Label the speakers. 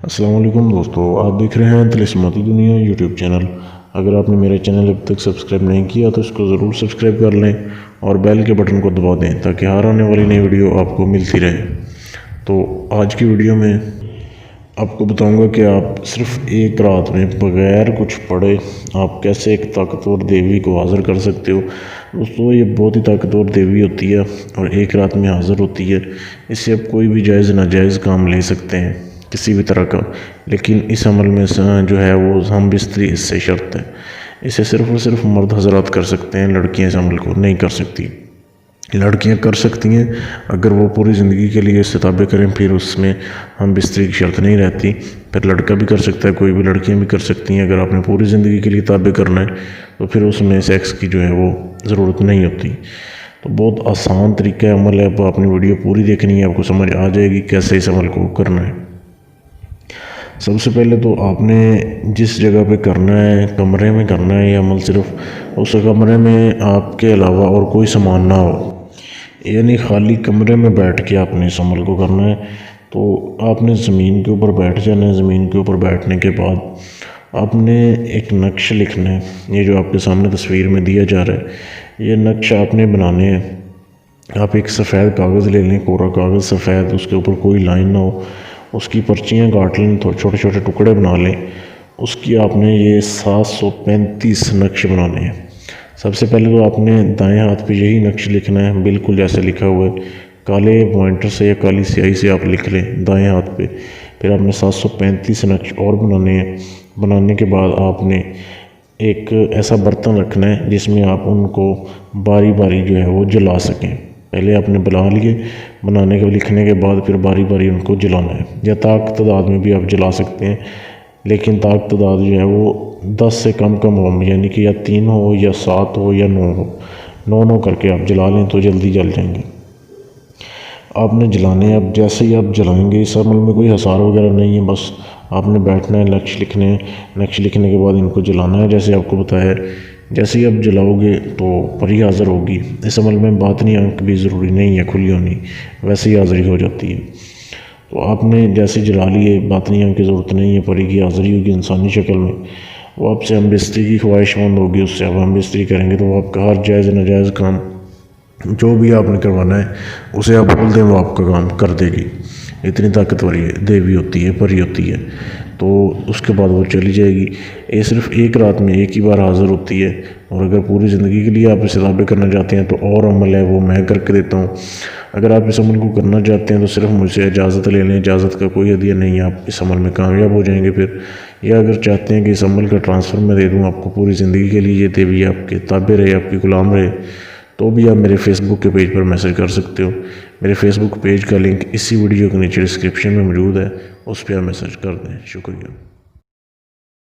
Speaker 1: अस्सलाम वालेकुम दोस्तों, आप देख रहे हैं तिलिस्माती दुनिया यूट्यूब चैनल। अगर आपने मेरे चैनल अब तक सब्सक्राइब नहीं किया तो इसको ज़रूर सब्सक्राइब कर लें और बेल के बटन को दबा दें ताकि हर आने वाली नई वीडियो आपको मिलती रहे। तो आज की वीडियो में आपको बताऊंगा कि आप सिर्फ एक रात में बगैर कुछ पढ़े आप कैसे एक ताकतवर देवी को हाज़िर कर सकते हो। दोस्तों, ये बहुत ही ताकतवर देवी होती है और एक रात में हाज़िर होती है। इससे आप कोई भी जायज़ नाजायज़ काम ले सकते हैं किसी भी तरह का, लेकिन इस अमल में जो है वो हम बिस्तरी इससे शर्त है। इसे सिर्फ और सिर्फ मर्द हजरात कर सकते हैं, लड़कियां इस अमल को नहीं कर सकती। लड़कियां कर सकती हैं अगर वो पूरी ज़िंदगी के लिए इसे ताबे करें, फिर उसमें हम बिस्तरी की शर्त नहीं रहती। फिर लड़का भी कर सकता है, कोई भी लड़कियां भी कर सकती हैं। अगर आपने पूरी ज़िंदगी के लिए ताबे करना है तो फिर उसमें सेक्स की जो है वो ज़रूरत नहीं होती। तो बहुत आसान तरीका अमल है। अब आपने वीडियो पूरी देखनी है, आपको समझ आ जाएगी कैसे इस अमल को करना है। सबसे पहले तो आपने जिस जगह पे करना है, कमरे में करना है ये अमल, सिर्फ उस कमरे में आपके अलावा और कोई सामान ना हो, यानी खाली कमरे में बैठ के आपने इस अमल को करना है। तो आपने ज़मीन के ऊपर बैठ जाना है। ज़मीन के ऊपर बैठने के बाद आपने एक नक्श लिखना है। ये जो आपके सामने तस्वीर में दिया जा रहा है, ये नक्श आपने बनाने हैं। आप एक सफ़ेद कागज़ ले लें, कोरा कागज़ सफ़ेद, उसके ऊपर कोई लाइन ना हो, उसकी पर्चियाँ काट लें, तो छोटे छोटे टुकड़े बना लें। उसकी आपने ये 735 नक्श बनाने हैं। सबसे पहले तो आपने दाएं हाथ पे यही नक्श लिखना है, बिल्कुल जैसे लिखा हुआ है। काले पॉइंटर से या काली स्याही से आप लिख लें दाएं हाथ पे। फिर आपने 735 नक्श और बनाने हैं। बनाने के बाद आपने एक ऐसा बर्तन रखना है जिसमें आप उनको बारी बारी जो है वो जला सकें। पहले आपने बना लिए, बनाने के लिखने के बाद फिर बारी बारी उनको जलाना है, या ताक तादाद में भी आप जला सकते हैं, लेकिन ताक तादाद जो है वो 10 से कम हो, यानी कि या 3 हो या 7 हो या 9 हो। 9 करके आप जला लें तो जल्दी जल जाएंगे। आपने जलाने, अब जैसे ही आप जलाएंगे, इस अमल में कोई हसार वगैरह नहीं है, बस आपने बैठना है, नक्श लिखने हैं। नक्श लिखने के बाद इनको जलाना है जैसे आपको बताया। जैसे ही आप जलाओगे तो परी हाज़िर होगी। इस अमल में बातनी आंख भी ज़रूरी नहीं है खुली होनी, वैसे ही हाज़िरी हो जाती है। तो आपने जैसे जला लिए, बातनी आंख की ज़रूरत नहीं है, परी की हाज़िरी होगी इंसानी शक्ल में। वो आपसे हम बिस्तरी की ख्वाहिशमंद होगी, उससे अब हम बिस्तरी करेंगे तो वो आपका हर जायज़ नाजायज़ काम जो भी आपने करवाना है उसे आप बोल दें, वो आपका काम कर देगी। इतनी ताकतवर देवी होती है, परी होती है। तो उसके बाद वो चली जाएगी। ये सिर्फ एक रात में एक ही बार हाज़िर होती है, और अगर पूरी ज़िंदगी के लिए आप इसे ताबे करना चाहते हैं तो और अमल है वो मैं करके देता हूँ। अगर आप इस अमल को करना चाहते हैं तो सिर्फ मुझसे इजाज़त ले लें। इजाज़त का कोई हदिया नहीं है, आप इस अमल में कामयाब हो जाएंगे फिर। या अगर चाहते हैं कि इस अमल का ट्रांसफ़र मैं दे दूँ आपको पूरी ज़िंदगी के लिए, ये देवी आपके ताबे रहे, आपकी गुलाम रहे, तो भी आप मेरे फेसबुक के पेज पर मैसेज कर सकते हो। मेरे फेसबुक पेज का लिंक इसी वीडियो के नीचे डिस्क्रिप्शन में मौजूद है, उस पर आप मैसेज कर दें। शुक्रिया।